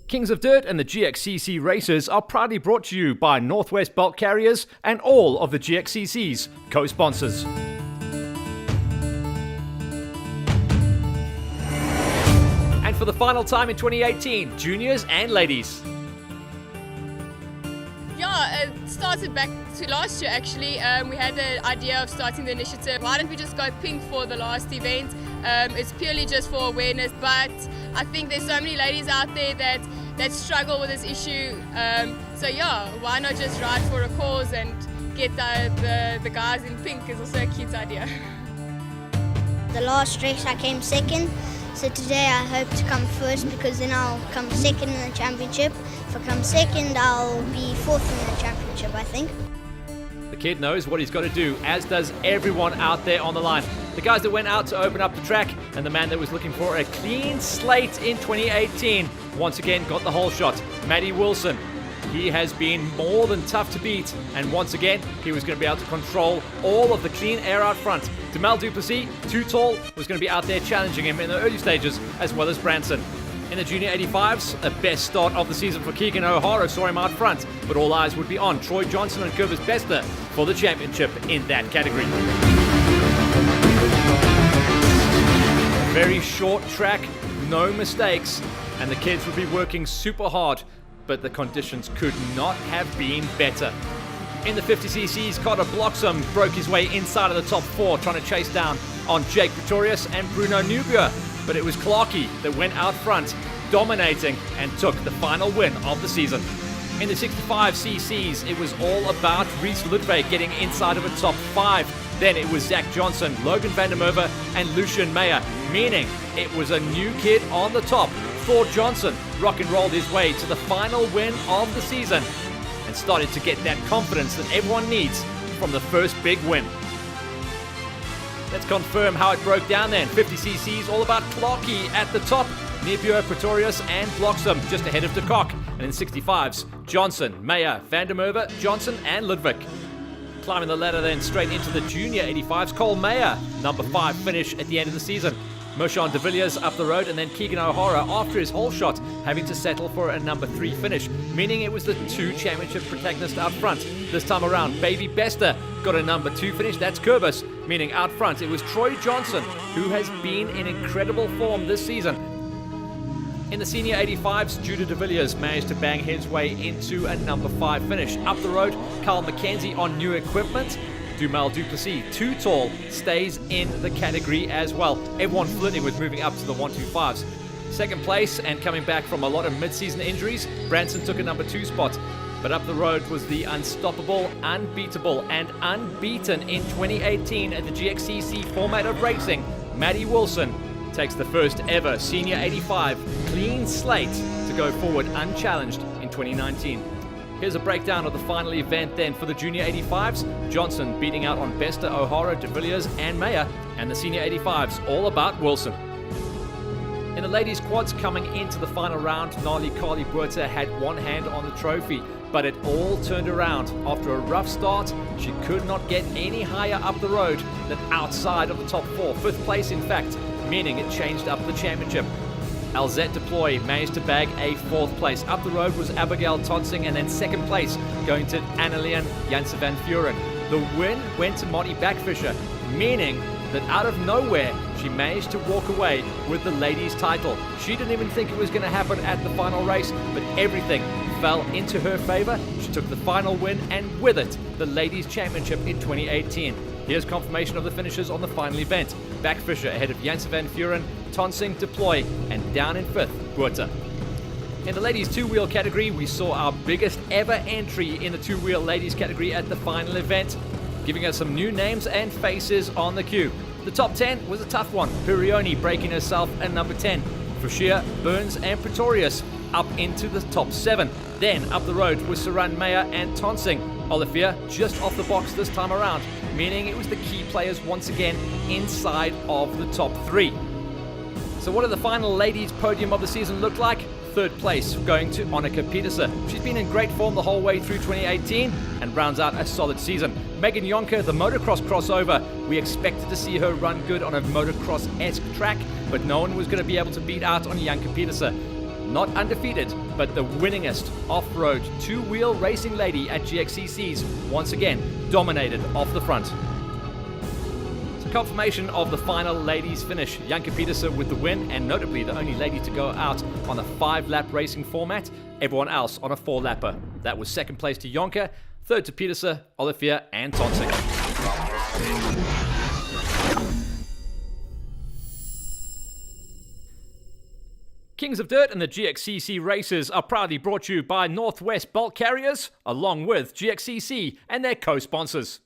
Kings of Dirt and the GXCC races are proudly brought to you by Northwest Belt Carriers and all of the GXCC's co-sponsors. And for the final time in 2018, juniors and ladies. Yeah, it started back to last year actually. We had the idea of starting the initiative. Why don't we just go pink for the last event? It's purely just for awareness, but I think there's so many ladies out there that struggle with this issue. So yeah, why not just ride for a cause and get the guys in pink is also a cute idea. The last race I came second, so today I hope to come first because then I'll come second in the championship. If I come second, I'll be fourth in the championship, I think. The kid knows what he's got to do, as does everyone out there on the line. The guys that went out to open up the track and the man that was looking for a clean slate in 2018 once again got the whole shot. Matty Wilson. He has been more than tough to beat, and once again he was going to be able to control all of the clean air out front. Demel Duplessis, too tall, was going to be out there challenging him in the early stages, as well as Branson. In the Junior 85s, the best start of the season for Keegan O'Hara saw him out front, but all eyes would be on Troy Johnson and Kobus Bester for the championship in that category. A very short track, no mistakes, and the kids would be working super hard, but the conditions could not have been better. In the 50cc's, Carter Bloxham broke his way inside of the top four, trying to chase down on Jake Pretorius and Bruno Nubia. But it was Clarkey that went out front, dominating and took the final win of the season. In the 65cc's, it was all about Reese Ludwig getting inside of a top five. Then it was Zach Johnson, Logan van der Merwe, and Lucian Meyer, meaning it was a new kid on the top. Thor Johnson rock and rolled his way to the final win of the season and started to get that confidence that everyone needs from the first big win. Let's confirm how it broke down then. 50cc's all about Clarkey at the top. Nebua, Pretorius and Bloxham just ahead of de Kock. And in 65s, Johnson, Meyer, van der Merwe, Johnson and Ludwig. Climbing the ladder then straight into the Junior 85s, Cole Meyer, number 5 finish at the end of the season. Moshan de Villiers up the road, and then Keegan O'Hara after his whole shot having to settle for a number 3 finish, meaning it was the 2 championship protagonists out front. This time around, Baby Bester got a number 2 finish, that's Kobus, meaning out front it was Troy Johnson, who has been in incredible form this season. In the Senior 85s, Judah de Villiers managed to bang his way into a number 5 finish. Up the road, Carl McKenzie on new equipment. Demel Duplessis, too tall, stays in the category as well. Everyone flirting with moving up to the 125s. Second place, and coming back from a lot of mid-season injuries, Branson took a number 2 spot. But up the road was the unstoppable, unbeatable, and unbeaten in 2018 at the GXCC format of racing, Matty Wilson takes the first ever Senior 85 clean slate to go forward unchallenged in 2019. Here's a breakdown of the final event then for the Junior 85s. Johnson beating out on Bester, O'Hara, de Villiers and Meyer, and the Senior 85s all about Wilson. In the ladies quads coming into the final round, Nali Carly Buerta had one hand on the trophy, but it all turned around. After a rough start, she could not get any higher up the road than outside of the top 4. 5th place in fact, meaning it changed up the championship. Alzette Deploy managed to bag a 4th place. Up the road was Abigail Tonsing, and then 2nd place going to Annelian Janse van Vuren. The win went to Monty Backfisher, meaning that out of nowhere she managed to walk away with the ladies title. She didn't even think it was going to happen at the final race, but everything fell into her favor. She took the final win, and with it, the ladies championship in 2018. Here's confirmation of the finishes on the final event. Backfisher ahead of Janse van Vuren, Tonsing, Deploy, and down in 5th, Buerta. In the ladies 2-wheel category, we saw our biggest ever entry in the 2-wheel ladies category at the final event, giving us some new names and faces on the queue. The top 10 was a tough one. Purioni breaking herself at number 10. Fushia, Burns, and Pretorius up into the top 7. Then up the road was Saran Meyer and Tonsing. Olivia just off the box this time around, meaning it was the key players once again inside of the top 3. So what did the final ladies podium of the season look like? 3rd place going to Annika Petersen. She's been in great form the whole way through 2018 and rounds out a solid season. Megan Jonker, the motocross crossover. We expected to see her run good on a motocross-esque track, but no one was going to be able to beat out on Janke Pietersen. Not undefeated, but the winningest off-road two-wheel racing lady at GXCC's once again dominated off the front. So confirmation of the final ladies finish. Janke Pietersen with the win, and notably the only lady to go out on a 5-lap racing format. Everyone else on a 4-lapper. That was second place to Jonker, third to Pietersen, Olivier and Tonsing. Kings of Dirt and the GXCC races are proudly brought to you by Northwest Bulk Carriers, along with GXCC and their co-sponsors.